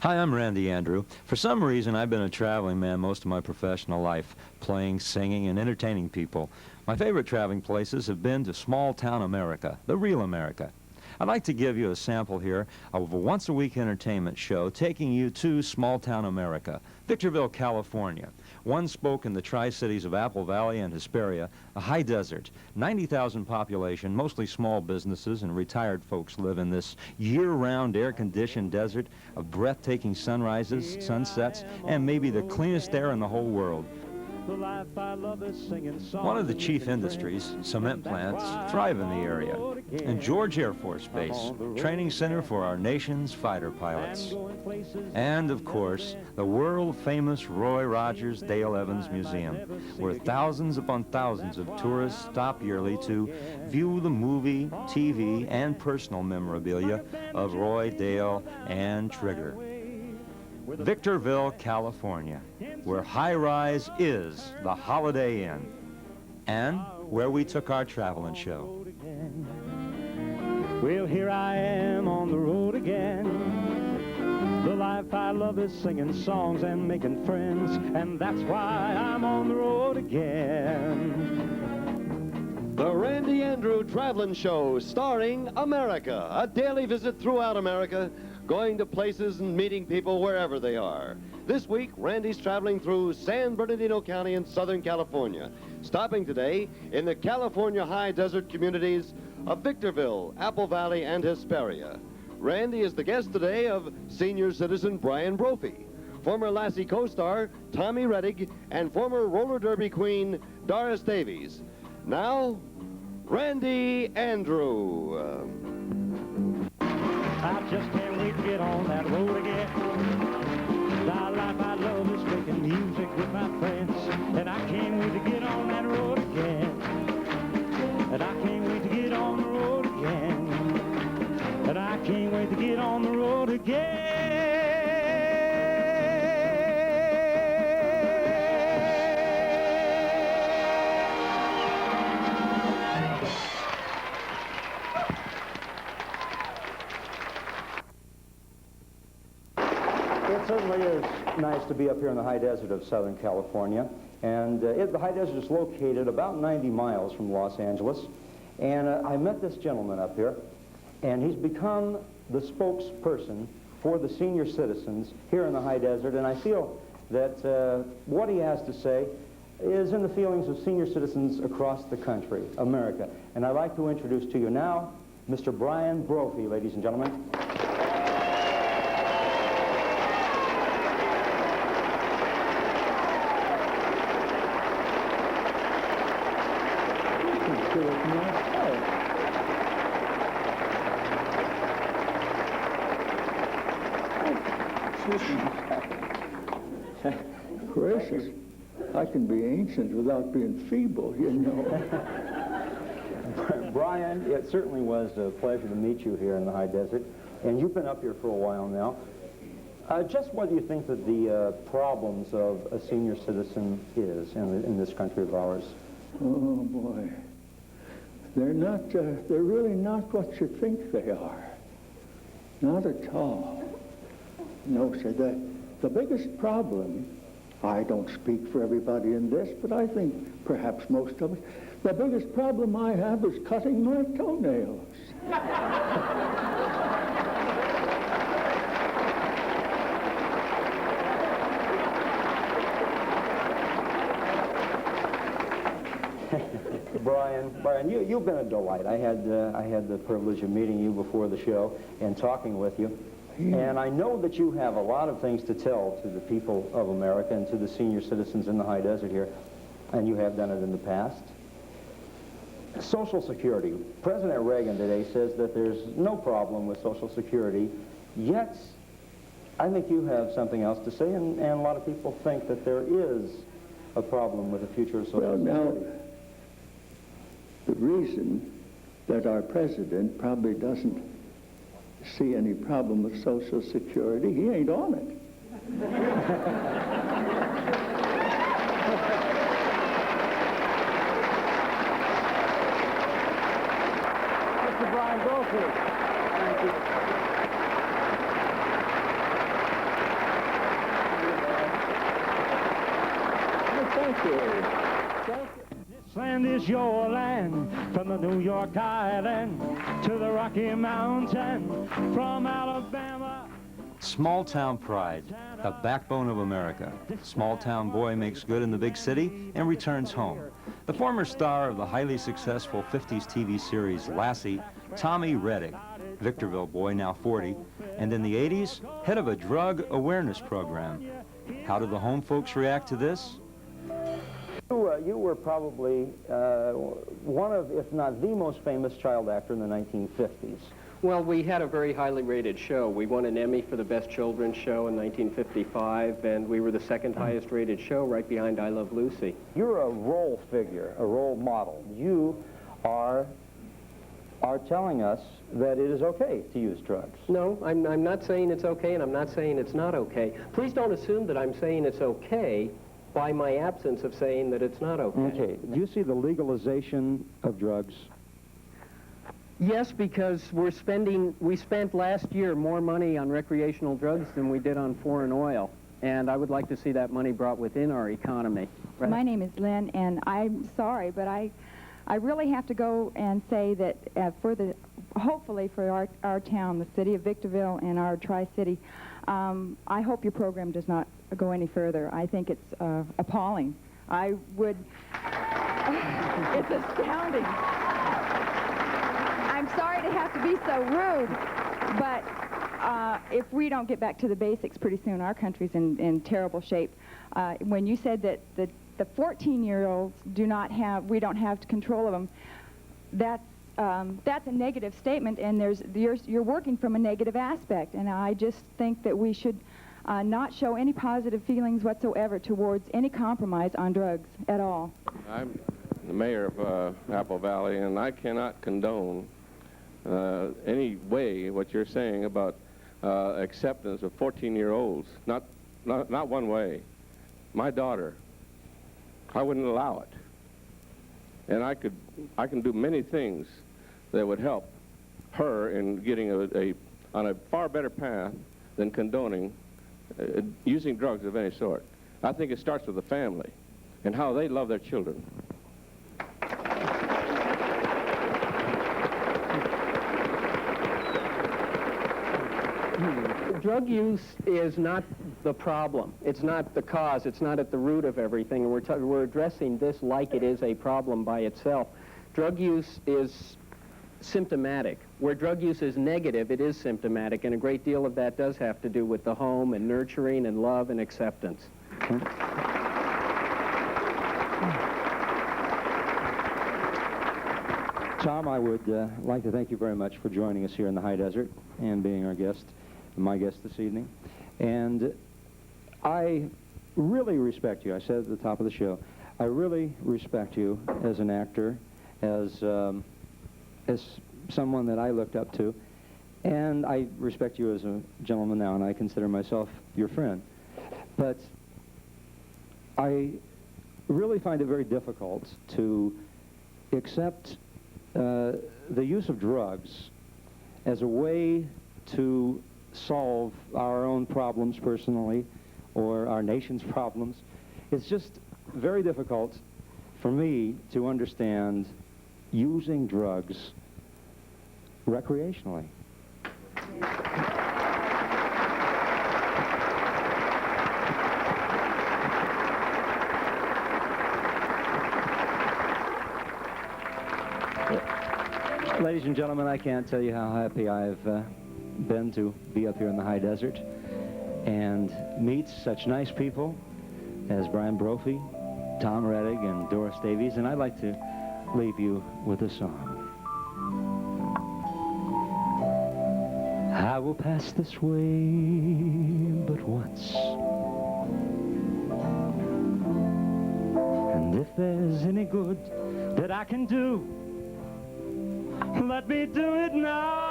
Hi, I'm Randy Andrew. For some reason, I've been a traveling man most of my professional life, playing, singing, and entertaining people. My favorite traveling places have been to small-town America, the real America. I'd like to give you a sample here of a once-a-week entertainment show taking you to small-town America, Victorville, California. One spoke in the Tri-Cities of Apple Valley and Hesperia, a high desert, 90,000 population, mostly small businesses and retired folks live in this year-round air-conditioned desert of breathtaking sunrises, sunsets, and maybe the cleanest air in the whole world. One of the chief industries, cement plants, thrive in the area. And George Air Force Base, training center for our nation's fighter pilots. And, of course, the world-famous Roy Rogers Dale Evans Museum, where thousands upon thousands of tourists stop yearly to view the movie, TV, and personal memorabilia of Roy, Dale, and Trigger. Victorville, California, where high-rise is the Holiday Inn, and where we took our traveling show. Well, here I am on the road again. The life I love is singing songs and making friends, and that's why I'm on the road again. The Randy Andrew Traveling Show, starring America, a daily visit throughout America, going to places and meeting people wherever they are. This week, Randy's traveling through San Bernardino County in Southern California, stopping today in the California high desert communities of Victorville, Apple Valley, and Hesperia. Randy is the guest today of senior citizen Brian Brophy, former Lassie co-star Tommy Rettig, and former roller derby queen Doris Davies. Now, Randy Andrew. I just can't wait to get on that road again. The life I love is making music with my friends, and I can't wait to get on that road again. And I can't wait to get on the road again. And I can't wait to get on the road again. It certainly is nice to be up here in the high desert of Southern California. And the high desert is located about 90 miles from Los Angeles. And I met this gentleman up here, and he's become the spokesperson for the senior citizens here in the high desert. And I feel that what he has to say is in the feelings of senior citizens across the country, America. And I'd like to introduce to you now Mr. Brian Brophy, ladies and gentlemen. Gracious, I can be ancient without being feeble, you know. Brian, it certainly was a pleasure to meet you here in the high desert, and you've been up here for a while now. Just what do you think that the problems of a senior citizen is in this country of ours? Oh, boy. They're not, they're really not what you think they are. Not at all. No, sir, the biggest problem, I don't speak for everybody in this, but I think perhaps most of us, the biggest problem I have is cutting my toenails. Brian, you've been a delight. I had the privilege of meeting you before the show and talking with you. And I know that you have a lot of things to tell to the people of America and to the senior citizens in the high desert here, and you have done it in the past. Social Security. President Reagan today says that there's no problem with Social Security, yet I think you have something else to say, and a lot of people think that there is a problem with the future of Social Security. Now, the reason that our president probably doesn't see any problem with Social Security, he ain't on it. Mr. Brian Brophy. Thank you. Thank you. Thank you. This land is your land, from the New York Island to the Rocky Mountain, from Alabama. Small town pride, the backbone of America. Small town boy makes good in the big city and returns home. The former star of the highly successful 50s TV series Lassie, Tommy Rettig, Victorville boy, now 40, and in the 80s, head of a drug awareness program. How did the home folks react to this? You were probably one of, if not the most famous child actor in the 1950s. Well, we had a very highly rated show. We won an Emmy for the Best Children's Show in 1955, and we were the second highest rated show, right behind I Love Lucy. You're a role figure, a role model. You are telling us that it is okay to use drugs. No, I'm not saying it's okay, and I'm not saying it's not okay. Please don't assume that I'm saying it's okay by my absence of saying that it's not okay. Okay. Do you see the legalization of drugs? Yes, because we spent last year more money on recreational drugs than we did on foreign oil, and I would like to see that money brought within our economy. Right. My name is Lynn, and I'm sorry, but I really have to go and say that hopefully for our town, the city of Victorville and our Tri-City, I hope your program does not go any further. I think it's appalling. It's astounding. I'm sorry to have to be so rude, but if we don't get back to the basics pretty soon, our country's in terrible shape. When you said that the 14-year-olds we don't have control of them, that's a negative statement, and you're working from a negative aspect, and I just think that we should not show any positive feelings whatsoever towards any compromise on drugs at all. I'm the mayor of Apple Valley, and I cannot condone any way what you're saying about acceptance of 14-year-olds. Not one way. My daughter, I wouldn't allow it. And I can do many things that would help her in getting on a far better path than condoning using drugs of any sort. I think it starts with the family and how they love their children. Drug use is not the problem. It's not the cause. It's not at the root of everything. And we're addressing this like it is a problem by itself. Drug use is symptomatic. Where drug use is negative, it is symptomatic, and a great deal of that does have to do with the home and nurturing and love and acceptance. Tom, I would like to thank you very much for joining us here in the high desert and being our guest, my guest this evening. And I really respect you. I said at the top of the show, I really respect you as an actor, as someone that I looked up to, and I respect you as a gentleman now, and I consider myself your friend. But I really find it very difficult to accept the use of drugs as a way to solve our own problems personally or our nation's problems. It's just very difficult for me to understand using drugs recreationally. Ladies and gentlemen, I can't tell you how happy I've been to be up here in the high desert and meet such nice people as Brian Brophy, Tom Rettig, and Doris Davies, and I'd like to leave you with a song. I will pass this way but once, and if there's any good that I can do, let me do it now.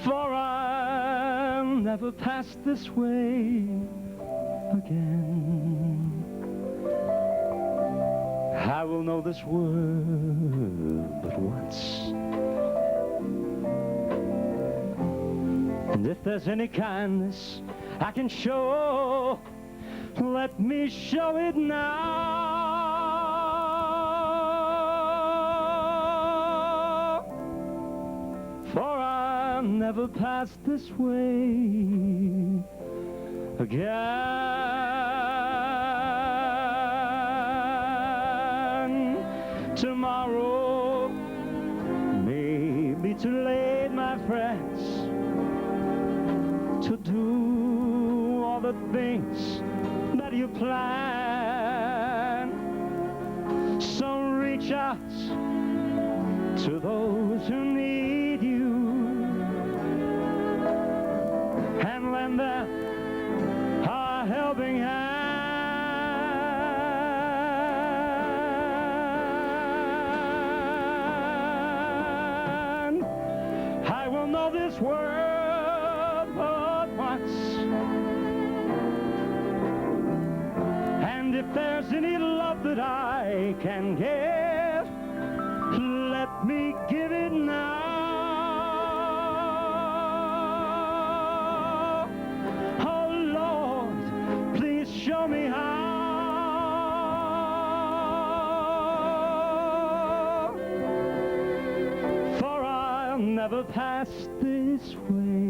For I'll never pass this way again. I will know this world but once. And if there's any kindness I can show, let me show it now. For I'll never pass this way again. Tomorrow may be too late, my friends, to do all the things that you plan. So reach out to those who need you and lend them a helping hand. I will know this world but once, and if there's any love that I can give, let me give it now. Oh Lord, please show me how. For I'll never pass this way